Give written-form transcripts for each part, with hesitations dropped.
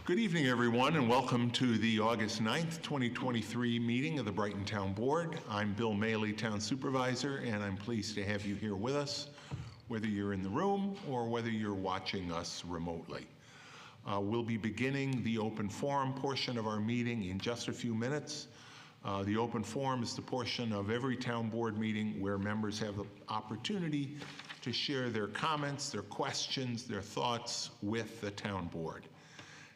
Good evening, everyone, and welcome to the August 9th, 2023 meeting of the Brighton Town Board. I'm Bill Maley, Town Supervisor, and I'm pleased to have you here with us, whether you're in the room or whether you're watching us remotely. We'll be beginning the open forum portion of our meeting in just a few minutes. The open forum is the portion of every town board meeting where members have the opportunity to share their comments, their questions, their thoughts with the town board.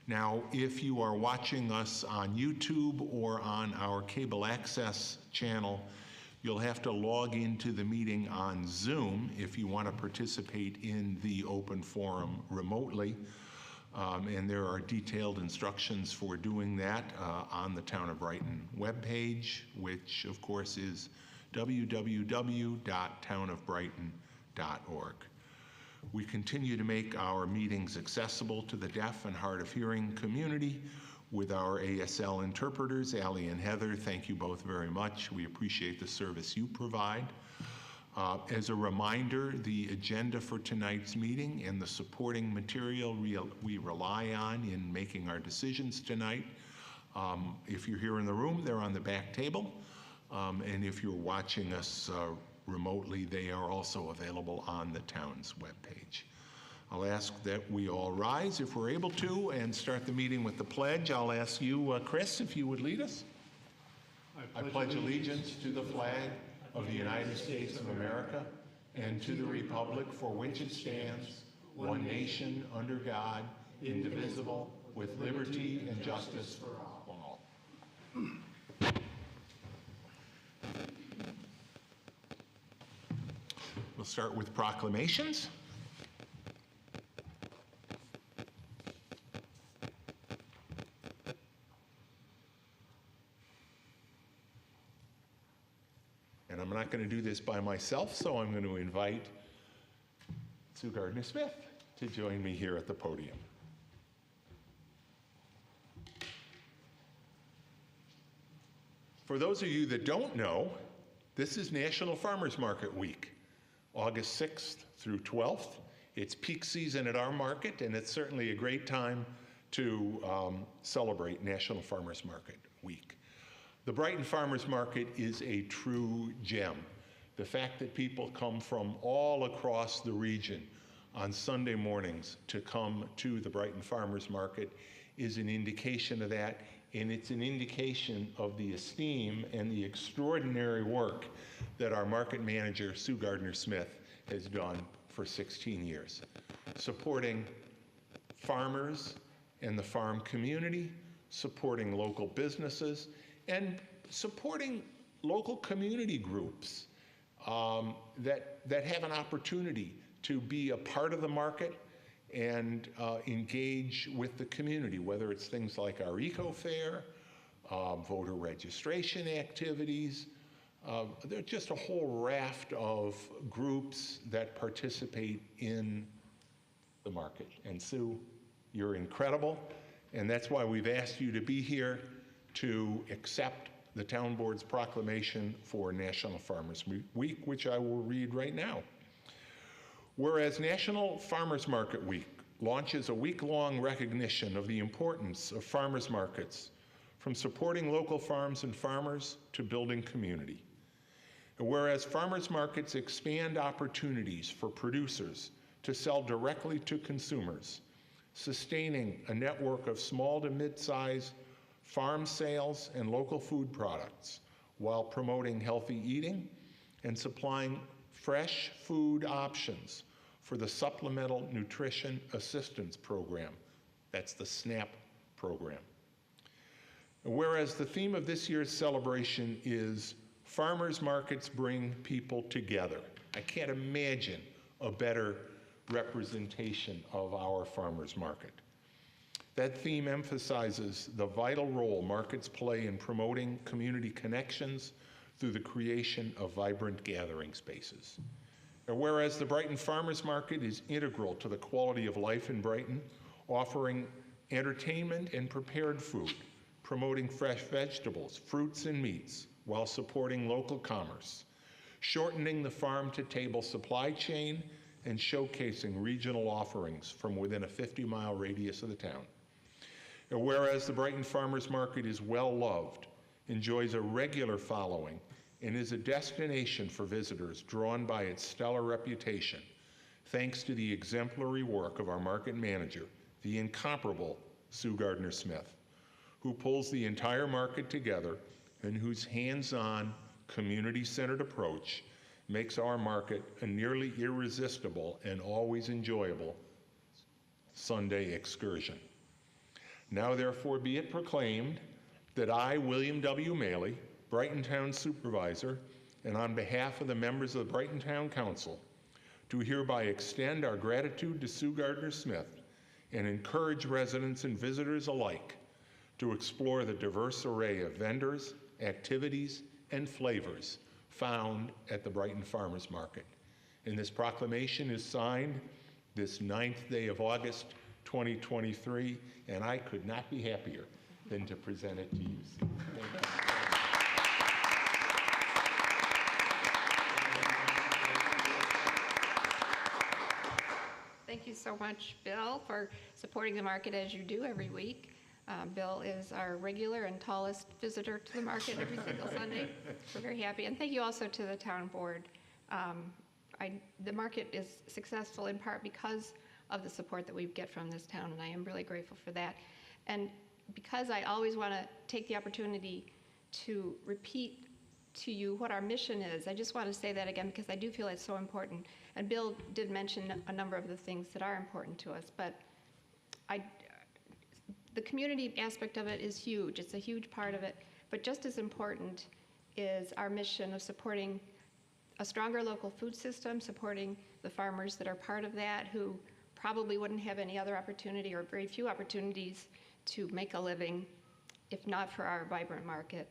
Now, if you are watching us on YouTube or on our cable access channel, you'll have to log into the meeting on Zoom if you want to participate in the open forum remotely. And there are detailed instructions for doing that on the Town of Brighton webpage, which of course is www.townofbrighton.org. We continue to make our meetings accessible to the deaf and hard of hearing community with our ASL interpreters, Allie and Heather. Thank you both very much. We appreciate the service you provide. As a reminder, the agenda for tonight's meeting and the supporting material we rely on in making our decisions tonight. If you're here in the room, they're on the back table. And if you're watching us remotely, they are also available on the town's webpage. I'll ask that we all rise if we're able to and start the meeting with the pledge. I'll ask you, Chris, if you would lead us. I pledge allegiance to the flag of the United States of America and to the republic for which it stands, one nation under God, indivisible, with liberty and justice for all. We'll start with proclamations. And I'm not going to do this by myself, so I'm going to invite Sue Gardner-Smith to join me here at the podium. For those of you that don't know, this is National Farmers Market Week, August 6th through 12th. It's peak season at our market, and it's certainly a great time to celebrate National Farmers Market Week. The Brighton Farmers Market is a true gem. The fact that people come from all across the region on Sunday mornings to come to the Brighton Farmers Market is an indication of that, and it's an indication of the esteem and the extraordinary work that our market manager, Sue Gardner-Smith, has done for 16 years, supporting farmers and the farm community, supporting local businesses, and supporting local community groups that have an opportunity to be a part of the market and engage with the community, whether it's things like our eco-fair, voter registration activities. There's just a whole raft of groups that participate in the market. And Sue, you're incredible, and that's why we've asked you to be here to accept the town board's proclamation for National Farmers Week, which I will read right now. Whereas National Farmers Market Week launches a week-long recognition of the importance of farmers markets, from supporting local farms and farmers to building community. And whereas farmers markets expand opportunities for producers to sell directly to consumers, sustaining a network of small to mid-size farm sales and local food products while promoting healthy eating and supplying fresh food options for the Supplemental Nutrition Assistance Program. That's the SNAP program. And whereas the theme of this year's celebration is farmers markets bring people together, I can't imagine a better representation of our farmers market. That theme emphasizes the vital role markets play in promoting community connections through the creation of vibrant gathering spaces. And whereas the Brighton Farmers Market is integral to the quality of life in Brighton, offering entertainment and prepared food, promoting fresh vegetables, fruits, and meats, while supporting local commerce, shortening the farm-to-table supply chain, and showcasing regional offerings from within a 50-mile radius of the town. And whereas the Brighton Farmers Market is well loved, enjoys a regular following, and is a destination for visitors drawn by its stellar reputation, thanks to the exemplary work of our market manager, the incomparable Sue Gardner-Smith, who pulls the entire market together and whose hands-on, community-centered approach makes our market a nearly irresistible and always enjoyable Sunday excursion. Now therefore be it proclaimed that I, William W. Maley, Brighton Town Supervisor, and on behalf of the members of the Brighton Town Council, do hereby extend our gratitude to Sue Gardner-Smith and encourage residents and visitors alike to explore the diverse array of vendors, activities, and flavors found at the Brighton Farmers Market. And this proclamation is signed this 9th day of August, 2023, and I could not be happier than to present it to you. Thank you. Thank you so much, Bill, for supporting the market as you do every week. Bill is our regular and tallest visitor to the market every single Sunday. We're very happy. And thank you also to the town board. The market is successful in part because of the support that we get from this town, and I am really grateful for that. And because I always want to take the opportunity to repeat to you what our mission is, I just want to say that again because I do feel it's so important. And Bill did mention a number of the things that are important to us, but the community aspect of it is huge. It's a huge part of it. But just as important is our mission of supporting a stronger local food system, supporting the farmers that are part of that, who probably wouldn't have any other opportunity or very few opportunities to make a living if not for our vibrant market,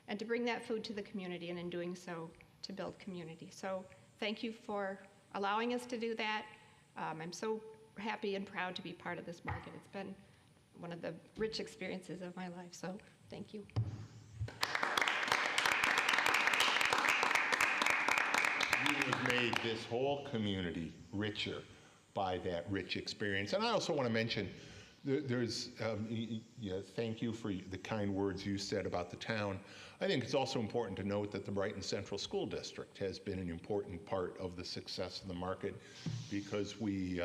and to bring that food to the community, and in doing so, to build community. So thank you for allowing us to do that. I'm so happy and proud to be part of this market. It's been one of the rich experiences of my life, so thank you. You have made this whole community richer by that rich experience. And I also want to mention, thank you for the kind words you said about the town. I think it's also important to note that the Brighton Central School District has been an important part of the success of the market, because we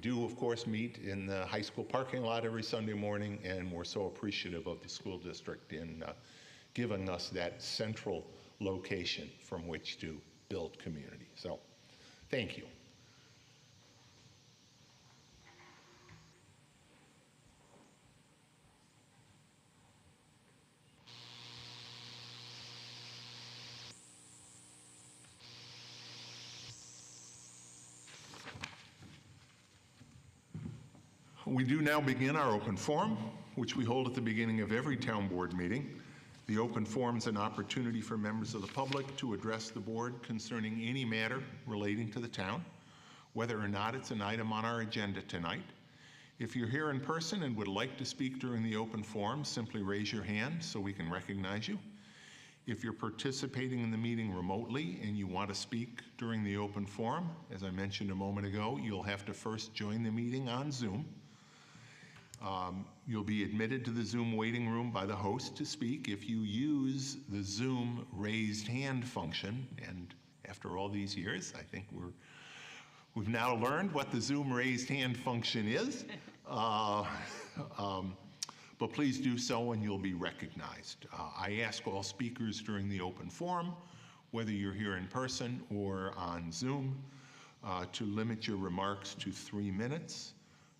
do, of course, meet in the high school parking lot every Sunday morning, and we're so appreciative of the school district in giving us that central location from which to build community. So, thank you. We do now begin our open forum, which we hold at the beginning of every town board meeting. The open forum is an opportunity for members of the public to address the board concerning any matter relating to the town, whether or not it's an item on our agenda tonight. If you're here in person and would like to speak during the open forum, simply raise your hand so we can recognize you. If you're participating in the meeting remotely and you want to speak during the open forum, as I mentioned a moment ago, you'll have to first join the meeting on Zoom. You'll be admitted to the Zoom waiting room by the host to speak if you use the Zoom raised hand function. And after all these years, I think we've now learned what the Zoom raised hand function is. But please do so and you'll be recognized. I ask all speakers during the open forum, whether you're here in person or on Zoom, to limit your remarks to 3 minutes.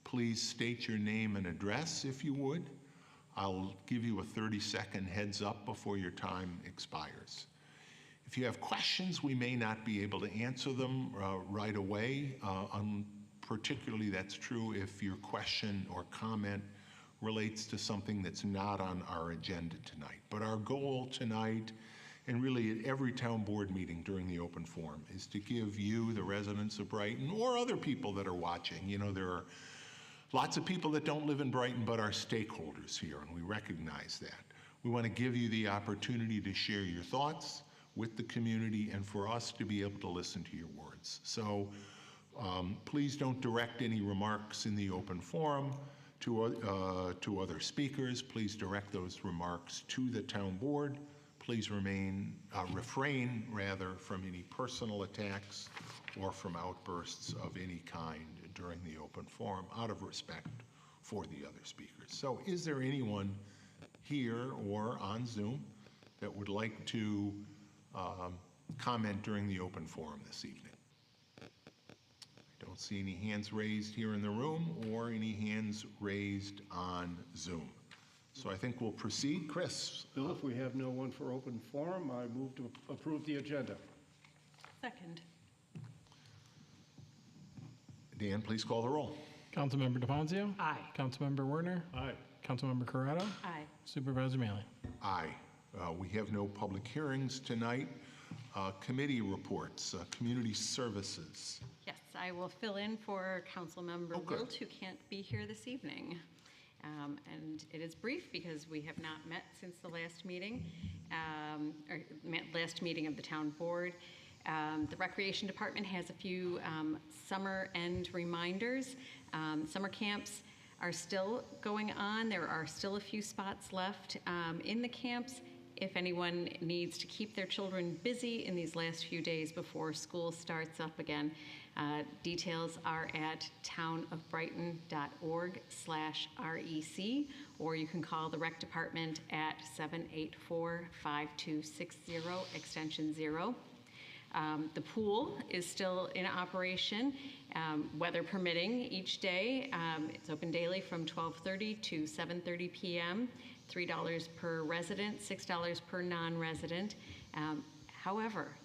Please state your name and address if you would. I'll give you a 30-second heads up before your time expires. If you have questions, we may not be able to answer them right away. Particularly that's true if your question or comment relates to something that's not on our agenda tonight. But our goal tonight, and really at every town board meeting during the open forum, is to give you, the residents of Brighton, or other people that are watching, you know, there are lots of people that don't live in Brighton but are stakeholders here, and we recognize that. We want to give you the opportunity to share your thoughts with the community and for us to be able to listen to your words. So please don't direct any remarks in the open forum To other speakers, please direct those remarks to the town board. Please refrain from any personal attacks or from outbursts of any kind during the open forum, out of respect for the other speakers. So is there anyone here or on Zoom that would like to comment during the open forum this evening? I don't see any hands raised here in the room or any hands raised on Zoom. So I think we'll proceed. Chris? Bill, if we have no one for open forum, I move to approve the agenda. Second. Dan, please call the roll. Councilmember DeFazio? Aye. Councilmember Werner? Aye. Councilmember Corrado? Aye. Supervisor Mailing? Aye. We have no public hearings tonight. Committee reports, community services. Yes, I will fill in for Councilmember Okay. Wilt, who can't be here this evening. And it is brief because we have not met since the last meeting, last meeting of the town board. The Recreation Department has a few summer end reminders. Summer camps are still going on. There are still a few spots left in the camps. If anyone needs to keep their children busy in these last few days before school starts up again, details are at townofbrighton.org/REC, or you can call the rec department at 784-5260, extension 0. The pool is still in operation, weather permitting each day. It's open daily from 12:30 to 7:30 p.m., $3 per resident, $6 per non-resident. However,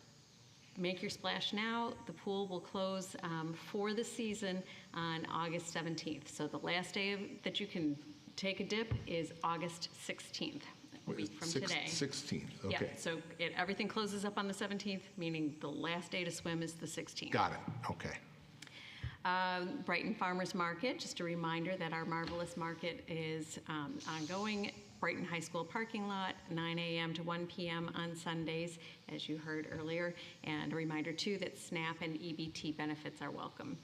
make your splash now. The pool will close for the season on August 17th. So the last day that you can take a dip is August 16th, a week from today. 16th, okay. Yeah, so everything closes up on the 17th, meaning the last day to swim is the 16th. Got it, okay. Brighton Farmers Market, just a reminder that our Marvelous Market is ongoing. Brighton High School parking lot, 9 a.m. to 1 p.m. on Sundays, as you heard earlier. And a reminder, too, that SNAP and EBT benefits are welcome.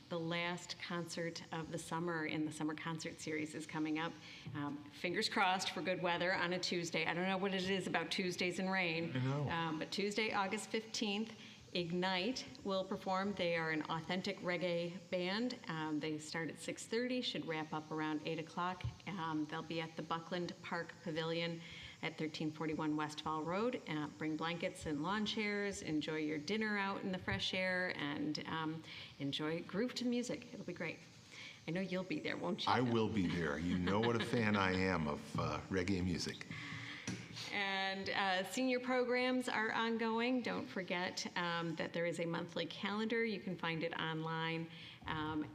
The last concert of the summer in the summer concert series is coming up. Fingers crossed for good weather on a Tuesday. I don't know what it is about Tuesdays and rain. I know. But Tuesday, August 15th, Ignite will perform. They are an authentic reggae band. They start at 6:30, should wrap up around 8 o'clock. They'll be at the Buckland Park Pavilion at 1341 Westfall Road. Bring blankets and lawn chairs, enjoy your dinner out in the fresh air, and enjoy groove to music. It'll be great. I know you'll be there, won't you? I will be there. You know what a fan I am of reggae music. And senior programs are ongoing. Don't forget that there is a monthly calendar. You can find it online.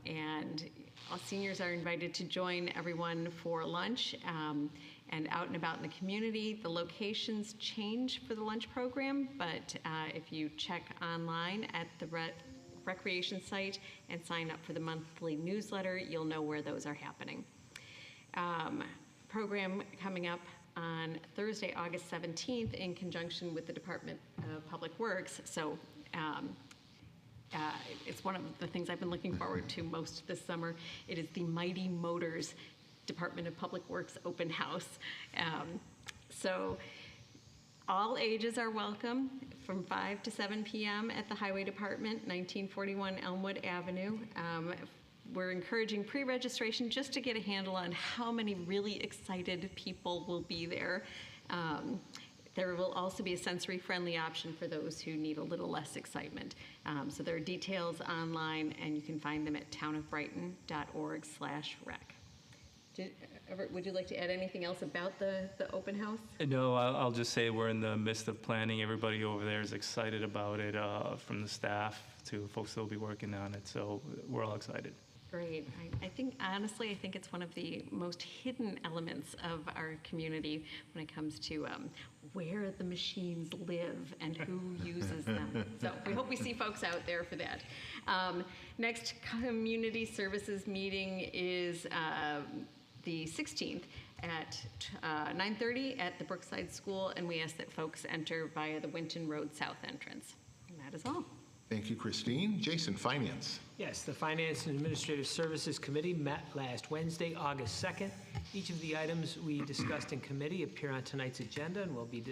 And all seniors are invited to join everyone for lunch and out and about in the community. The locations change for the lunch program, but if you check online at the recreation site and sign up for the monthly newsletter, you'll know where those are happening. Program coming up on Thursday, August 17th, in conjunction with the Department of Public Works. So it's one of the things I've been looking forward to most this summer. It is the Mighty Motors Department of Public Works open house. So all ages are welcome from 5 to 7 p.m. at the Highway Department, 1941 Elmwood Avenue. We're encouraging pre-registration just to get a handle on how many really excited people will be there. There will also be a sensory-friendly option for those who need a little less excitement. So there are details online, and you can find them at townofbrighton.org/rec. Everett, would you like to add anything else about the open house? No, I'll just say we're in the midst of planning. Everybody over there is excited about it, from the staff to folks that will be working on it. So we're all excited. Great. I think, honestly, I think it's one of the most hidden elements of our community when it comes to where the machines live and who uses them. So we hope we see folks out there for that. Next community services meeting is the 16th at 9:30 at the Brookside School, and we ask that folks enter via the Winton Road South entrance. And that is all. Thank you, Christine. Jason, Finance. Yes, the Finance and Administrative Services Committee met last Wednesday, August 2nd. Each of the items we discussed in committee appear on tonight's agenda and will be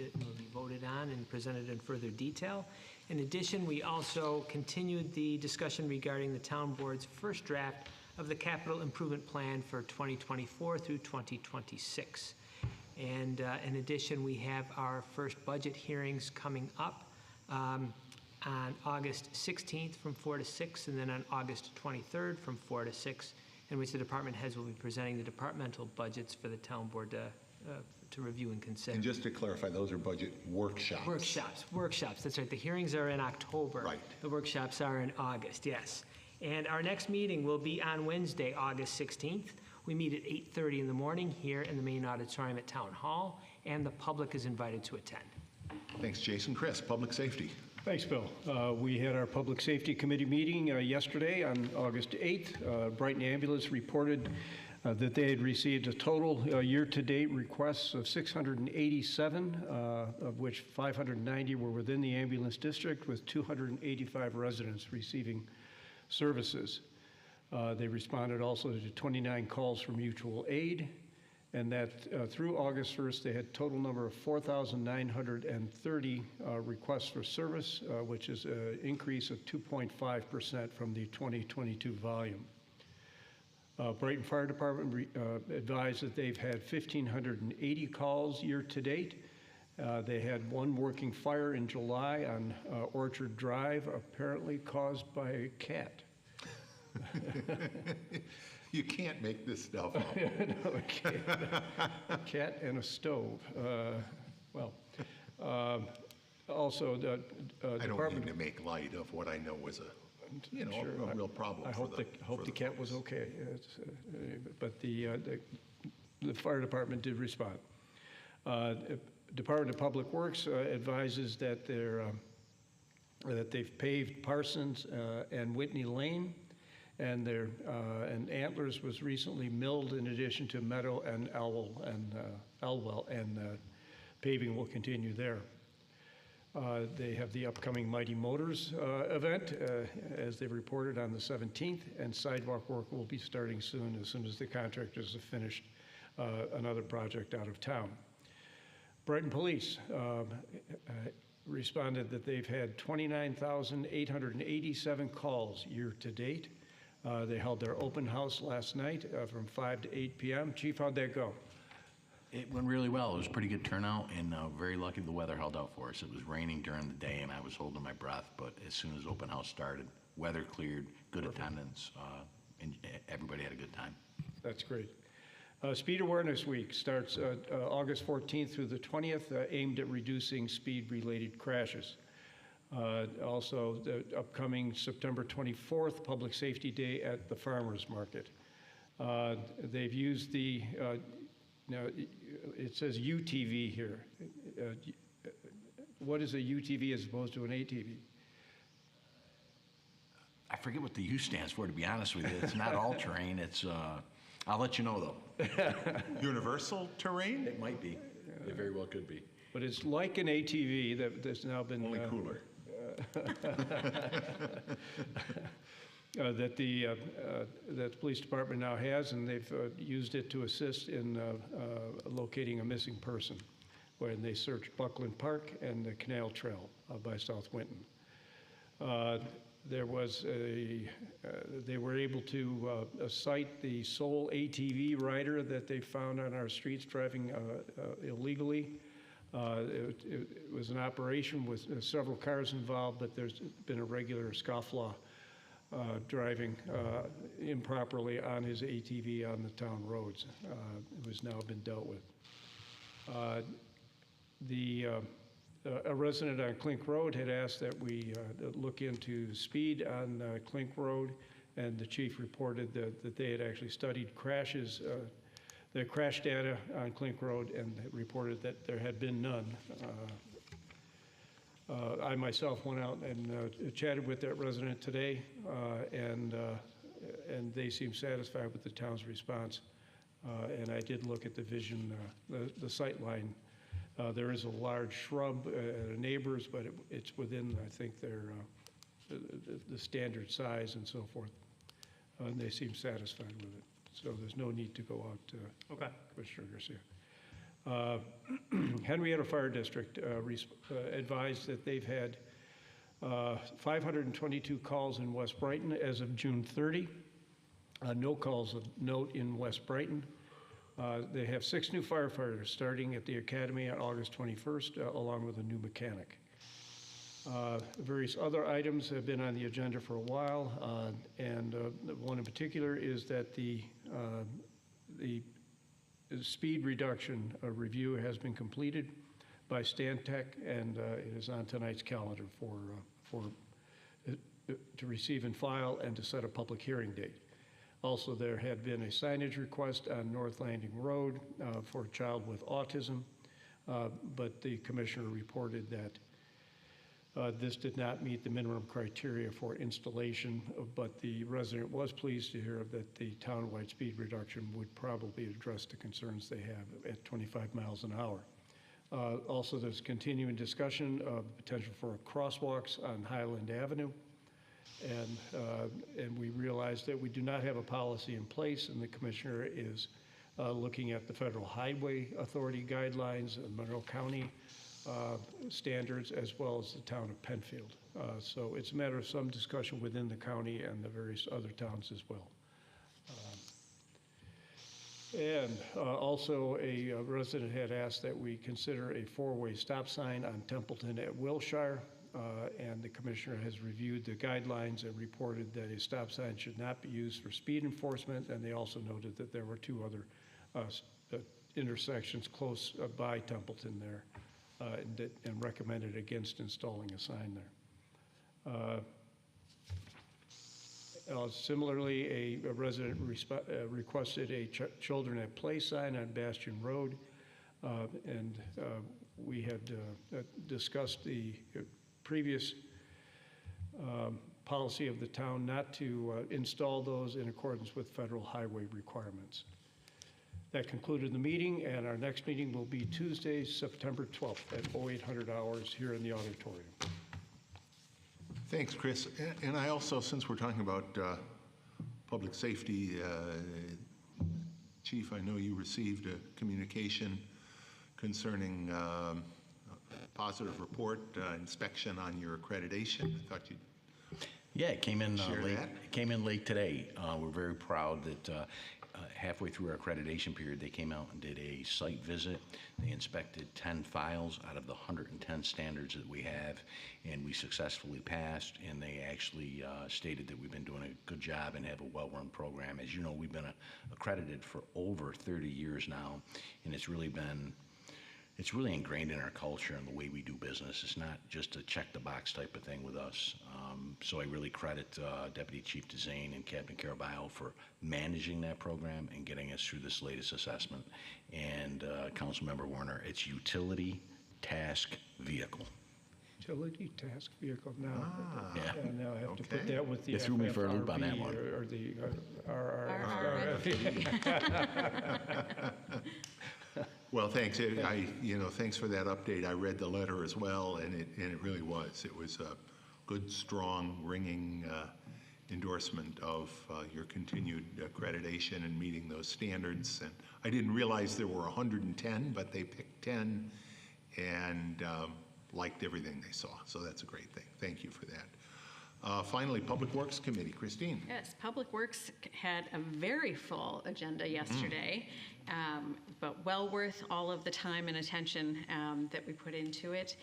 voted on and presented in further detail. In addition, we also continued the discussion regarding the town board's first draft of the capital improvement plan for 2024 through 2026. And in addition, we have our first budget hearings coming up on August 16th from 4 to 6, and then on August 23rd from 4 to 6, in which the department heads will be presenting the departmental budgets for the town board to review and consider. And just to clarify, those are budget workshops. Workshops, that's right. The hearings are in October. Right. The workshops are in August, yes. And our next meeting will be on Wednesday, August 16th. We meet at 8:30 in the morning here in the main auditorium at Town Hall, and the public is invited to attend. Thanks, Jason. Chris, Public Safety. Thanks, Bill. We had our Public Safety Committee meeting yesterday on August 8th. Brighton Ambulance reported that they had received a total year-to-date requests of 687, of which 590 were within the ambulance district, with 285 residents receiving services. They responded also to 29 calls for mutual aid, and that through August 1st, they had a total number of 4,930 requests for service, which is an increase of 2.5% from the 2022 volume. Brighton Fire Department advised that they've had 1,580 calls year to date. They had one working fire in July on Orchard Drive, apparently caused by a cat. You can't make this stuff up. No, a cat and a stove. Also, the I don't department. mean to make light of what I know was a real problem. I hope the cat was okay. But the fire department did respond. Department of Public Works advises that that they've paved Parsons and Whitney Lane, and Antlers was recently milled in addition to Meadow and Elwell, and paving will continue there. They have the upcoming Mighty Motors event, as they reported, on the 17th, and sidewalk work will be starting soon as the contractors have finished another project out of town. Brighton Police responded that they've had 29,887 calls year to date. They held their open house last night from 5 to 8 p.m. Chief, how'd that go? It went really well. It was a pretty good turnout, and very lucky the weather held out for us. It was raining during the day, and I was holding my breath, but as soon as open house started, weather cleared, good attendance, and everybody had a good time. That's great. Speed Awareness Week starts August 14th through the 20th, aimed at reducing speed-related crashes. Also, the upcoming September 24th, Public Safety Day at the Farmers Market. They've used the, now it says UTV here. What is a UTV as opposed to an ATV? I forget what the U stands for, to be honest with you. It's not all-terrain. It's, I'll let you know, though. Universal terrain? It might be. It very well could be. But it's like an ATV that's now been... Only cooler. That the police department now has, and they've used it to assist in locating a missing person when they searched Buckland Park and the Canal Trail by South Winton. There was they were able to cite the sole ATV rider that they found on our streets driving illegally. It was an operation with several cars involved, but there's been a regular scofflaw driving improperly on his ATV on the town roads. It has now been dealt with. A resident on Clink Road had asked that we look into speed on Clink Road, and the chief reported that they had actually studied crashes, the crash data on Clink Road, and reported that there had been none. I myself went out and chatted with that resident today, and they seem satisfied with the town's response. And I did look at the vision, the sight line. There is a large shrub at a neighbor's, but it's within, I think, their the standard size and so forth. And they seem satisfied with it. So there's no need to go out, Okay. Commissioner Garcia. Henrietta Fire District advised that they've had 522 calls in West Brighton as of June 30. No calls of note in West Brighton. They have 6 new firefighters starting at the academy on August 21st, along with a new mechanic. Various other items have been on the agenda for a while, and one in particular is that the speed reduction review has been completed by Stantec, and it is on tonight's calendar to receive and file and to set a public hearing date. Also, there had been a signage request on North Landing Road for a child with autism, but the commissioner reported that this did not meet the minimum criteria for installation, but the resident was pleased to hear that the townwide speed reduction would probably address the concerns they have at 25 miles an hour. Also, there's continuing discussion of the potential for crosswalks on Highland Avenue. And we realize that we do not have a policy in place, and the commissioner is looking at the Federal Highway Authority guidelines and Monroe County standards, as well as the town of Penfield. So it's a matter of some discussion within the county and the various other towns as well. And also a resident had asked that we consider a 4-way stop sign on Templeton at Wilshire. And the commissioner has reviewed the guidelines and reported that a stop sign should not be used for speed enforcement. And they also noted that there were 2 other intersections close by Templeton there, and recommended against installing a sign there. Similarly, a resident requested a children at play sign on Bastion Road, and we had discussed the previous policy of the town not to install those in accordance with federal highway requirements. That concluded the meeting, and our next meeting will be Tuesday, September 12th at 0800 hours here in the auditorium. Thanks, Chris. And I also, since we're talking about public safety, Chief, I know you received a communication concerning a positive report inspection on your accreditation. I thought you'd Yeah, it came in share late. that. It came in late today. We're very proud that halfway through our accreditation period, they came out and did a site visit. They inspected 10 files out of the 110 standards that we have, and we successfully passed. And they actually stated that we've been doing a good job and have a well-run program. As you know, we've been accredited for over 30 years now, and it's really ingrained in our culture and the way we do business. It's not just a check-the-box type of thing with us. So I really credit Deputy Chief DeZane and Captain Caraballo for managing that program and getting us through this latest assessment. And Councilmember Warner, it's utility task vehicle. Utility task vehicle. Now, Yeah. now I have to put Okay. that with the You threw me for a loop on that FFRB one. or the Well, thanks. Thanks for that update. I read the letter as well, and it really was. It was a good, strong, ringing endorsement of your continued accreditation and meeting those standards. And I didn't realize there were 110, but they picked 10 and liked everything they saw. So that's a great thing. Thank you for that. Finally, Public Works Committee. Christine. Yes, Public Works had a very full agenda yesterday, but well worth all of the time and attention that we put into it.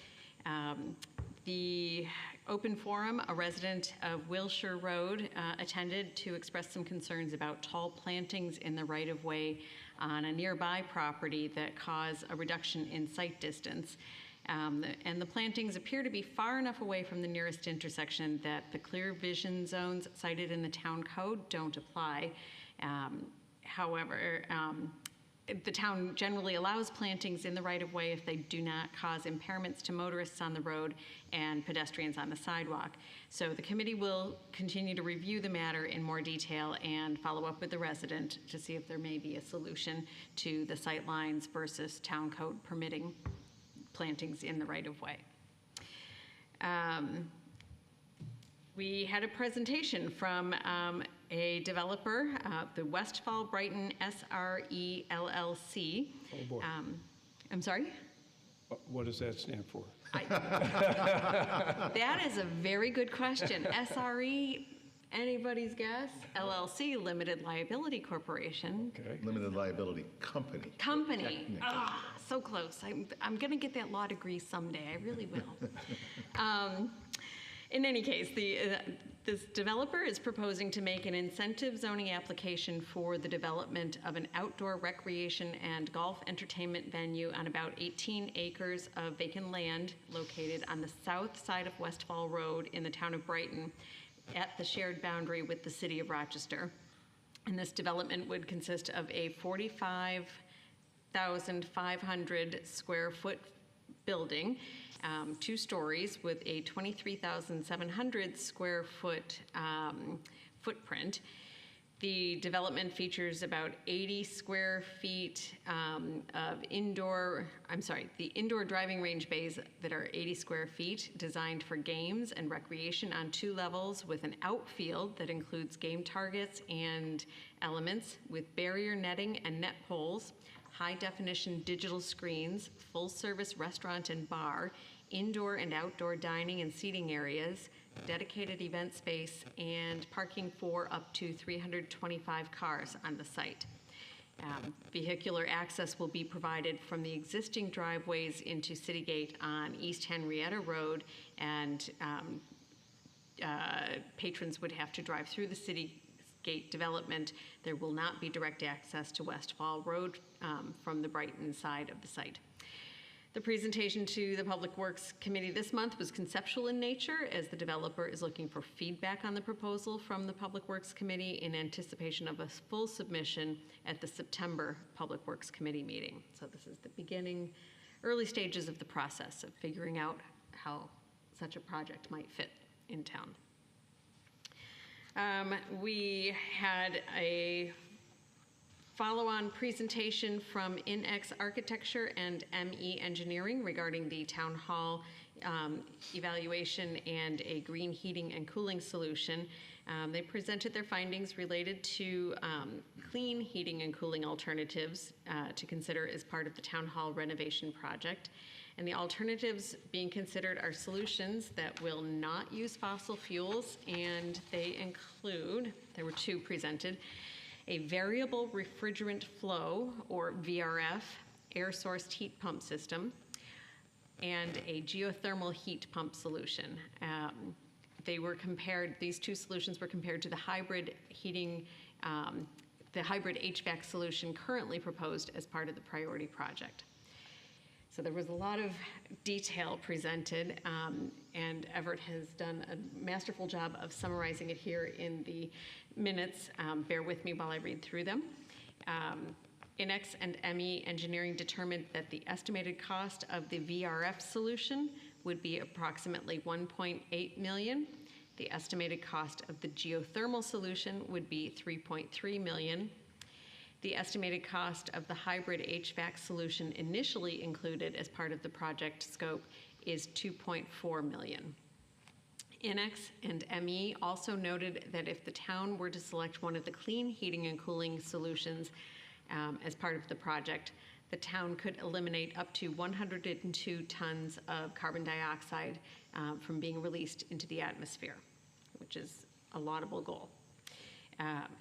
The open forum, a resident of Wilshire Road attended to express some concerns about tall plantings in the right-of-way on a nearby property that cause a reduction in sight distance. And the plantings appear to be far enough away from the nearest intersection that the clear vision zones cited in the town code don't apply. However, the town generally allows plantings in the right-of-way if they do not cause impairments to motorists on the road and pedestrians on the sidewalk. So the committee will continue to review the matter in more detail and follow up with the resident to see if there may be a solution to the sight lines versus town code permitting plantings in the right-of-way. We had a presentation from a developer, the Westfall Brighton SRE LLC. Oh, boy. I'm sorry? What does that stand for? That is a very good question. SRE, anybody's guess? LLC, Limited Liability Corporation. Okay. Limited liability company. Company. Ah, so close. I'm going to get that law degree someday. I really will. In any case, this developer is proposing to make an incentive zoning application for the development of an outdoor recreation and golf entertainment venue on about 18 acres of vacant land located on the south side of Westfall Road in the town of Brighton at the shared boundary with the city of Rochester. And this development would consist of a 45,500 square foot building, 2 stories with a 23,700 square foot footprint. The development features about 80 square feet of the indoor driving range bays that are 80 square feet, designed for games and recreation on 2 levels, with an outfield that includes game targets and elements, with barrier netting and net poles, high-definition digital screens, full-service restaurant and bar, indoor and outdoor dining and seating areas, dedicated event space, and parking for up to 325 cars on the site. Vehicular access will be provided from the existing driveways into City Gate on East Henrietta Road, and patrons would have to drive through the City Gate development. There will not be direct access to Westfall Road from the Brighton side of the site. The presentation to the Public Works Committee this month was conceptual in nature, as the developer is looking for feedback on the proposal from the Public Works Committee in anticipation of a full submission at the September Public Works Committee meeting. So this is the beginning, early stages of the process of figuring out how such a project might fit in town. We had a follow-on presentation from INX Architecture and ME Engineering regarding the town hall evaluation and a green heating and cooling solution. They presented their findings related to clean heating and cooling alternatives to consider as part of the town hall renovation project. And the alternatives being considered are solutions that will not use fossil fuels, and they include, there were 2 presented, a variable refrigerant flow, or VRF, air-sourced heat pump system, and a geothermal heat pump solution. These 2 solutions were compared to the hybrid heating, the hybrid HVAC solution currently proposed as part of the priority project. So there was a lot of detail presented, and Everett has done a masterful job of summarizing it here in the minutes. Bear with me while I read through them. INX and ME Engineering determined that the estimated cost of the VRF solution would be approximately $1.8 million. The estimated cost of the geothermal solution would be $3.3 million. The estimated cost of the hybrid HVAC solution initially included as part of the project scope is $2.4 million. INX and ME also noted that if the town were to select one of the clean heating and cooling solutions as part of the project, the town could eliminate up to 102 tons of carbon dioxide from being released into the atmosphere, which is a laudable goal.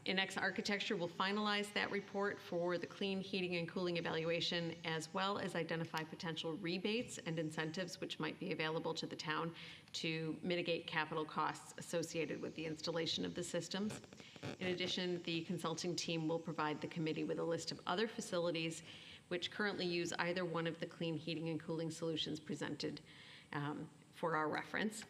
INX Architecture will finalize that report for the clean heating and cooling evaluation, as well as identify potential rebates and incentives which might be available to the town to mitigate capital costs associated with the installation of the systems. In addition, the consulting team will provide the committee with a list of other facilities which currently use either one of the clean heating and cooling solutions presented for our reference.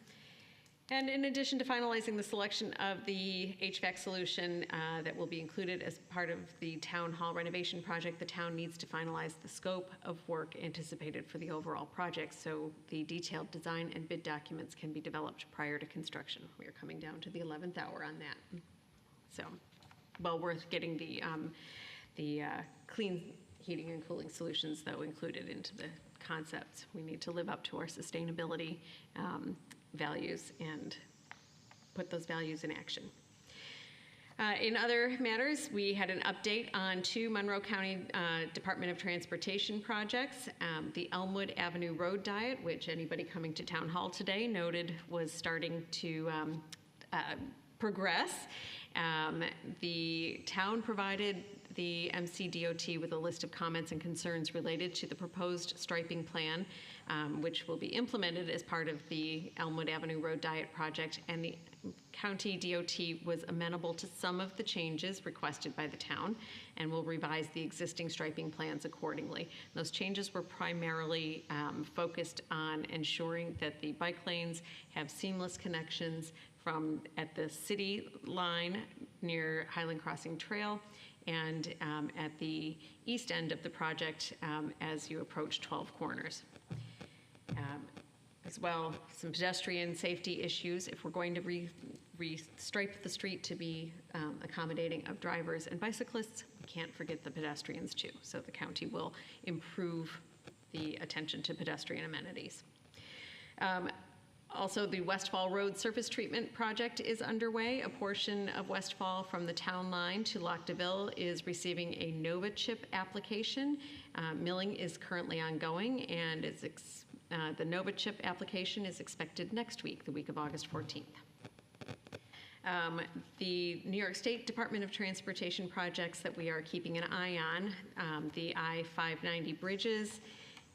And in addition to finalizing the selection of the HVAC solution that will be included as part of the town hall renovation project, the town needs to finalize the scope of work anticipated for the overall project, so the detailed design and bid documents can be developed prior to construction. We are coming down to the 11th hour on that. So, well worth getting the clean heating and cooling solutions, though, included into the concepts. We need to live up to our sustainability values and put those values in action. In other matters, we had an update on 2 Monroe County Department of Transportation projects. The Elmwood Avenue Road Diet, which anybody coming to Town Hall today noted was starting to progress. The town provided the MCDOT with a list of comments and concerns related to the proposed striping plan, which will be implemented as part of the Elmwood Avenue Road Diet project, and the county DOT was amenable to some of the changes requested by the town and will revise the existing striping plans accordingly. Those changes were primarily focused on ensuring that the bike lanes have seamless connections from at the city line near Highland Crossing Trail and at the east end of the project as you approach 12 Corners. As well, some pedestrian safety issues. If we're going to restripe the street to be accommodating of drivers and bicyclists, we can't forget the pedestrians too. So the county will improve the attention to pedestrian amenities. Also, the Westfall Road Surface Treatment Project is underway. A portion of Westfall from the town line to Lac de Ville is receiving a Nova chip application. Milling is currently ongoing, and the Nova chip application is expected next week, the week of August 14th. The New York State Department of Transportation projects that we are keeping an eye on, the I-590 bridges,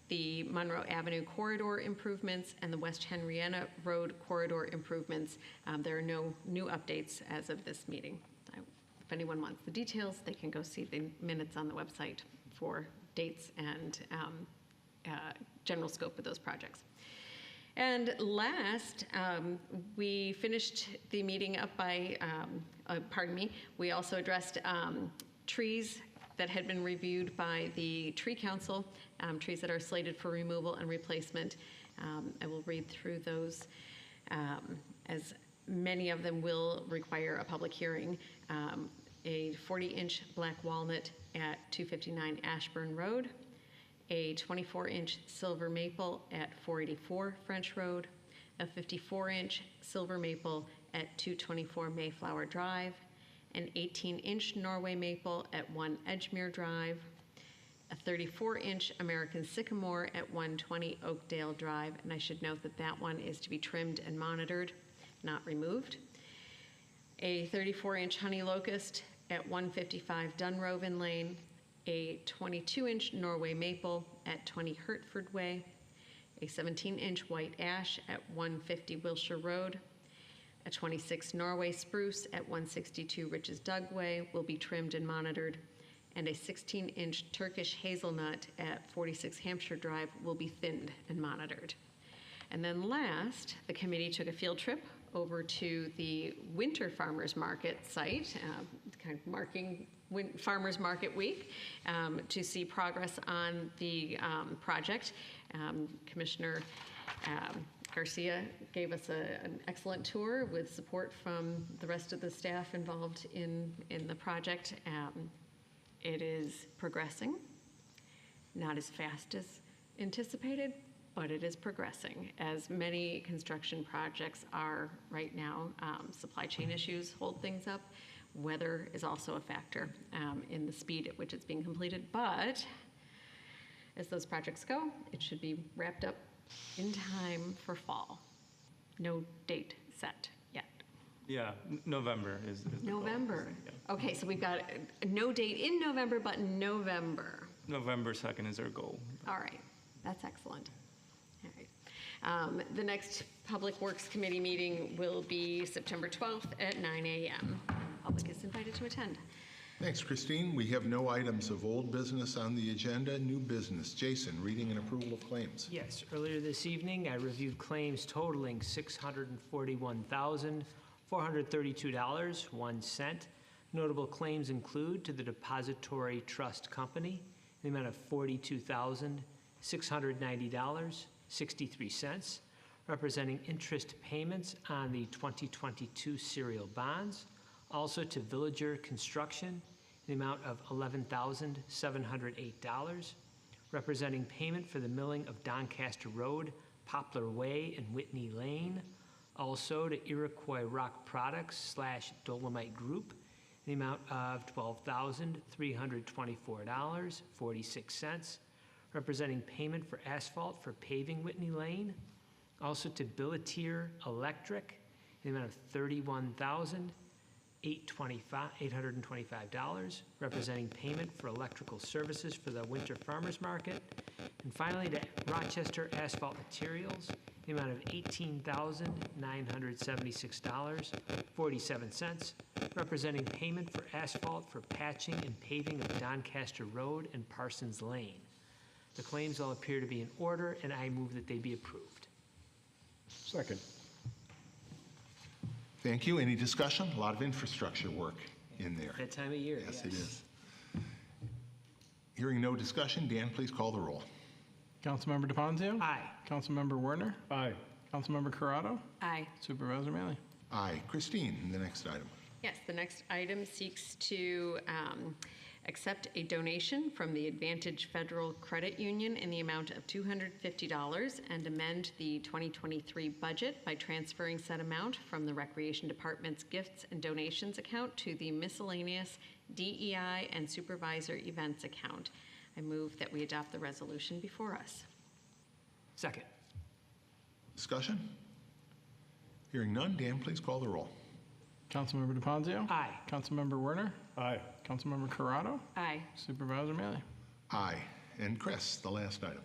the Monroe Avenue corridor improvements, and the West Henrietta Road corridor improvements. There are no new updates as of this meeting. If anyone wants the details, they can go see the minutes on the website for dates and general scope of those projects. And last, we finished the meeting up by, we also addressed trees that had been reviewed by the Tree Council, trees that are slated for removal and replacement. I will read through those, as many of them will require a public hearing. A 40-inch black walnut at 259 Ashburn Road, a 24-inch silver maple at 484 French Road, a 54-inch silver maple at 224 Mayflower Drive, an 18-inch Norway maple at 1 Edgemere Drive, a 34-inch American sycamore at 120 Oakdale Drive, and I should note that that one is to be trimmed and monitored, not removed. A 34-inch honey locust at 155 Dunroven Lane, a 22-inch Norway maple at 20 Hertford Way, a 17-inch white ash at 150 Wilshire Road, a 26 Norway spruce at 162 Riches Dugway will be trimmed and monitored, and a 16-inch Turkish hazelnut at 46 Hampshire Drive will be thinned and monitored. And then last, the committee took a field trip over to the Winter Farmers Market site, kind of marking Farmers Market Week, to see progress on the project. Commissioner Garcia gave us an excellent tour with support from the rest of the staff involved in the project. It is progressing, not as fast as anticipated, but it is progressing, as many construction projects are right now. Supply chain issues hold things up. Weather is also a factor in the speed at which it's being completed, but as those projects go, it should be wrapped up in time for fall. No date set yet. Yeah, November is the goal. November. Yeah. Okay, so we've got no date in November, but November. November 2nd is our goal. All right, that's excellent. All right. The next Public Works Committee meeting will be September 12th at 9 a.m. Public is invited to attend. Thanks, Christine. We have no items of old business on the agenda. New business. Jason, reading and approval of claims. Yes, earlier this evening, I reviewed claims totaling $641,432.01. Notable claims include to the Depository Trust Company in the amount of $42,690.63, representing interest payments on the 2022 serial bonds. Also to Villager Construction in the amount of $11,708, representing payment for the milling of Doncaster Road, Poplar Way, and Whitney Lane. Also to Iroquois Rock Products / Dolomite Group in the amount of $12,324.46, representing payment for asphalt for paving Whitney Lane. Also to Billetier Electric in the amount of $31,825, representing payment for electrical services for the Winter Farmers Market. And finally, to Rochester Asphalt Materials in the amount of $18,976.47, representing payment for asphalt for patching and paving of Doncaster Road and Parsons Lane. The claims all appear to be in order, and I move that they be approved. Second. Thank you. Any discussion? A lot of infrastructure work in there. That time of year, Yes, it is. Hearing no discussion, Dan, please call the roll. Councilmember DeFazio? Aye. Councilmember Werner? Aye. Councilmember Corrado? Aye. Supervisor Mealy? Aye. Christine, the next item. Yes, the next item seeks to accept a donation from the Advantage Federal Credit Union in the amount of $250 and amend the 2023 budget by transferring said amount from the Recreation Department's gifts and donations account to the miscellaneous DEI and supervisor events account. I move that we adopt the resolution before us. Second. Discussion? Hearing none, Dan, please call the roll. Councilmember DeFazio? Aye. Councilmember Werner? Aye. Councilmember Corrado? Aye. Supervisor Mealy? Aye. And Chris, the last item.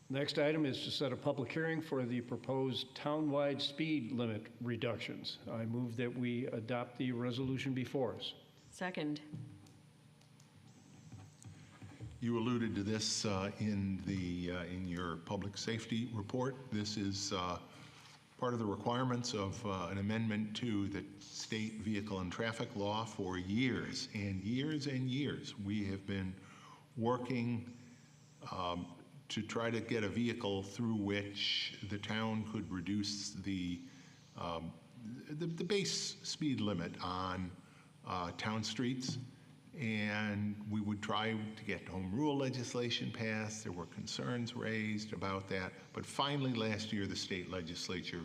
Next item is to set a public hearing for the proposed townwide speed limit reductions. I move that we adopt the resolution before us. Second. You alluded to this in your public safety report. This is part of the requirements of an amendment to the state vehicle and traffic law for years and years and years. We have been working to try to get a vehicle through which the town could reduce the base speed limit on town streets. And we would try to get home rule legislation passed. There were concerns raised about that. But finally, last year, the state legislature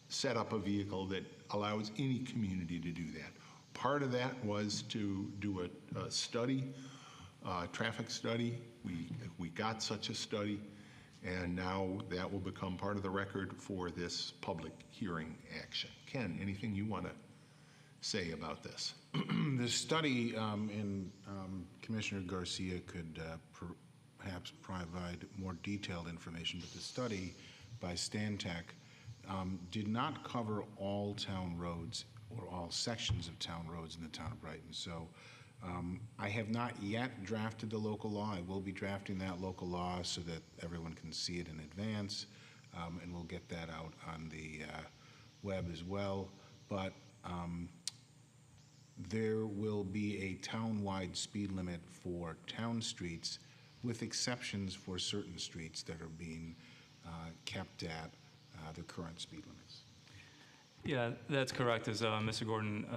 set up a vehicle that allows any community to do that. Part of that was to do a study, traffic study. We got such a study, and now that will become part of the record for this public hearing action. Ken, anything you want to say about this? The study, and Commissioner Garcia could perhaps provide more detailed information, but the study by Stantec did not cover all town roads or all sections of town roads in the town of Brighton. So I have not yet drafted the local law. I will be drafting that local law so that everyone can see it in advance, and we'll get that out on the web as well. But there will be a town-wide speed limit for town streets, with exceptions for certain streets that are being kept at the current speed limits. Yeah, that's correct. As Mr. Gordon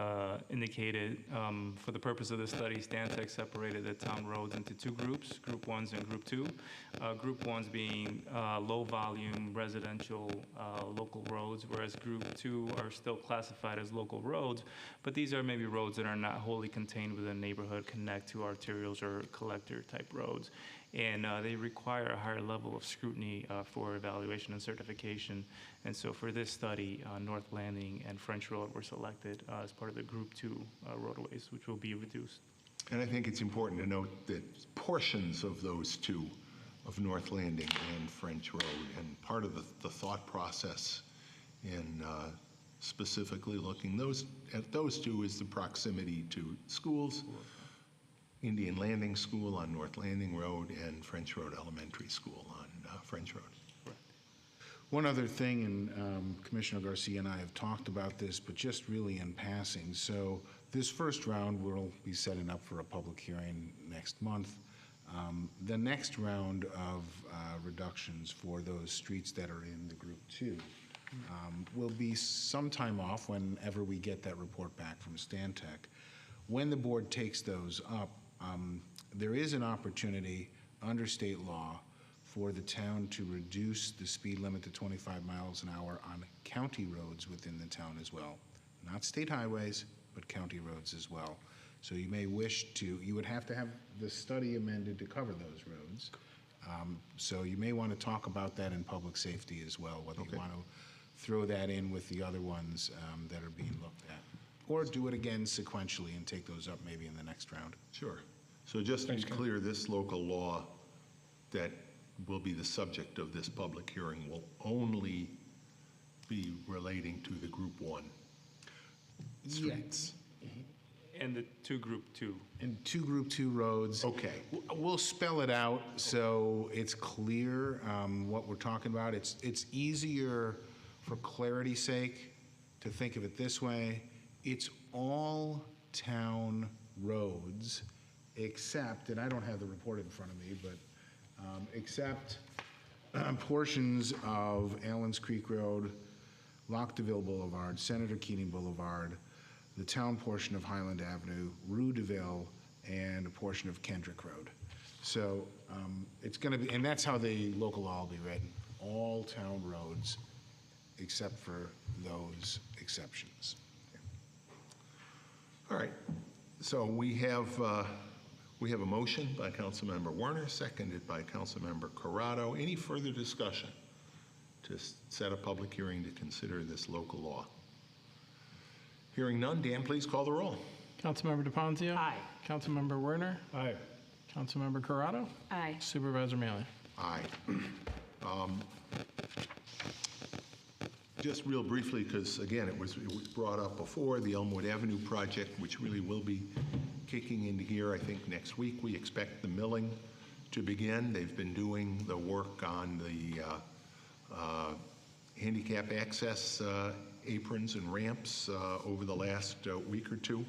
indicated, for the purpose of the study, Stantec separated the town roads into two groups, Group 1s and Group 2. Group 1s being low-volume residential local roads, whereas Group 2 are still classified as local roads, but these are maybe roads that are not wholly contained within a neighborhood, connect to arterials or collector-type roads. And they require a higher level of scrutiny for evaluation and certification. And so for this study, North Landing and French Road were selected as part of the Group 2 roadways, which will be reduced. And I think it's important to note that portions of those two, of North Landing and French Road, and part of the thought process in specifically looking at those two is the proximity to schools, Indian Landing School on North Landing Road and French Road Elementary School on French Road. One other thing, and Commissioner Garcia and I have talked about this, but just really in passing. So this first round, we'll be setting up for a public hearing next month. The next round of reductions for those streets that are in the Group 2 will be some time off whenever we get that report back from Stantec. When the board takes those up, there is an opportunity under state law for the town to reduce the speed limit to 25 miles an hour on county roads within the town as well. Not state highways, but county roads as well. So you may wish to, you would have to have the study amended to cover those roads. So you may want to talk about that in public safety as well, whether you want to throw that in with the other ones that are being looked at. Or do it again sequentially and take those up maybe in the next round. Sure. So just to be clear, this local law that will be the subject of this public hearing will only be relating to the Group 1 streets. And the two Group 2. And 2 Group 2 roads. Okay. We'll spell it out so it's clear what we're talking about. It's easier, for clarity's sake, to think of it this way. It's all town roads except, and I don't have the report in front of me, but except portions of Allens Creek Road, Loch DeVille Boulevard, Senator Keating Boulevard, the town portion of Highland Avenue, Rue DeVille, and a portion of Kendrick Road. So it's going to be, and that's how the local law will be written, all town roads except for those exceptions. All right. So we have a motion by Councilmember Werner, seconded by Councilmember Corrado. Any further discussion to set a public hearing to consider this local law? Hearing none, Dan, please call the roll. Councilmember DePonzio. Aye. Councilmember Werner. Aye. Councilmember Corrado. Aye. Supervisor Mealy. Aye. Just real briefly, because again, it was brought up before, the Elmwood Avenue project, which really will be kicking into gear, I think, next week. We expect the milling to begin. They've been doing the work on the handicap access aprons and ramps over the last week or two.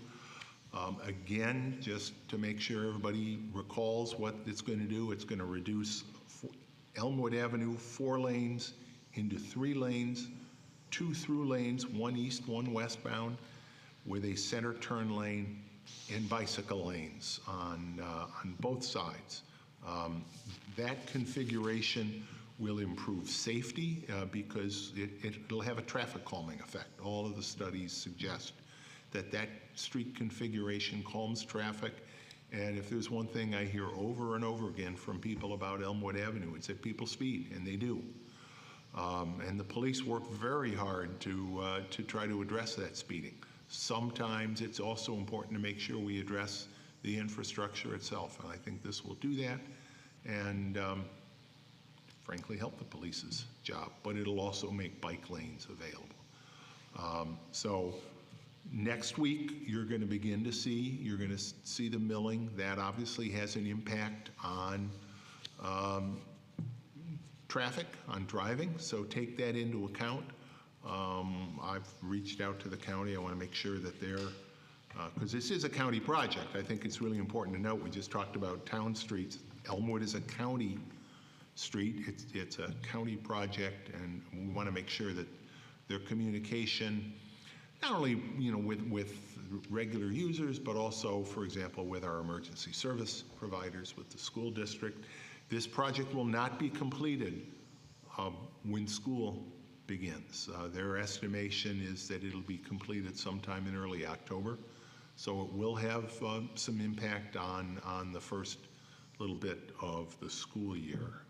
Again, just to make sure everybody recalls what it's going to do, it's going to reduce Elmwood Avenue 4 lanes into 3 lanes, 2 through lanes, 1 east, 1 westbound, with a center turn lane and bicycle lanes on both sides. That configuration will improve safety because it'll have a traffic calming effect. All of the studies suggest that street configuration calms traffic. And if there's one thing I hear over and over again from people about Elmwood Avenue, it's that people speed, and they do. And the police work very hard to try to address that speeding. Sometimes it's also important to make sure we address the infrastructure itself, and I think this will do that, and frankly help the police's job, but it'll also make bike lanes available. So next week, you're going to see the milling. That obviously has an impact on traffic, on driving, so take that into account. I've reached out to the county. I want to make sure that they're, because this is a county project. I think it's really important to note, we just talked about town streets. Elmwood is a county street. It's a county project, and we want to make sure that their communication, not only with regular users, but also, for example, with our emergency service providers, with the school district. This project will not be completed when school begins. Their estimation is that it'll be completed sometime in early October. So it will have some impact on the first little bit of the school year.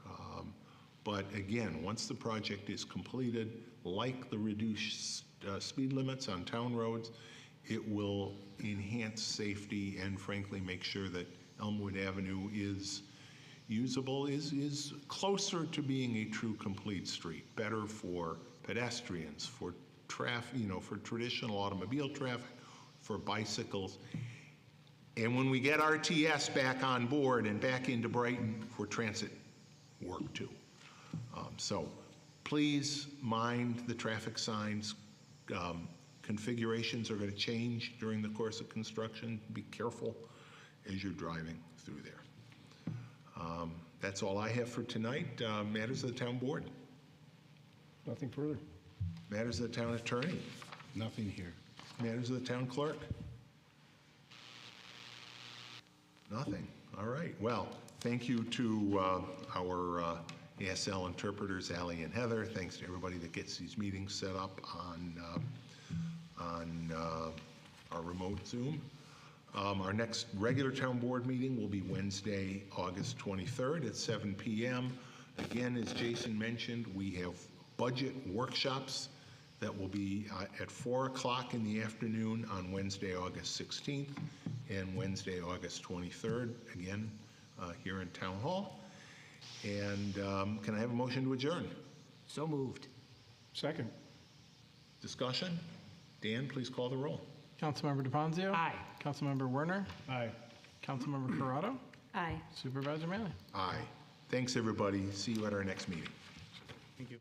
But again, once the project is completed, like the reduced speed limits on town roads, it will enhance safety and frankly make sure that Elmwood Avenue is usable, is closer to being a true complete street, better for pedestrians, for traffic, for traditional automobile traffic, for bicycles. And when we get RTS back on board and back into Brighton, for transit work too. So please mind the traffic signs. Configurations are going to change during the course of construction. Be careful as you're driving through there. That's all I have for tonight. Matters of the town board. Nothing further. Matters of the town attorney. Nothing here. Matters of the town clerk. Nothing. All right. Well, thank you to our ASL interpreters, Ally and Heather. Thanks to everybody that gets these meetings set up on our remote Zoom. Our next regular town board meeting will be Wednesday, August 23rd at 7 p.m. Again, as Jason mentioned, we have budget workshops that will be at 4 o'clock in the afternoon on Wednesday, August 16th, and Wednesday, August 23rd, again, here in Town Hall. And can I have a motion to adjourn? So moved. Second. Discussion? Dan, please call the roll. Councilmember DePonzio. Aye. Councilmember Werner. Aye. Councilmember Corrado. Aye. Supervisor Mealy. Aye. Thanks, everybody. See you at our next meeting. Thank you.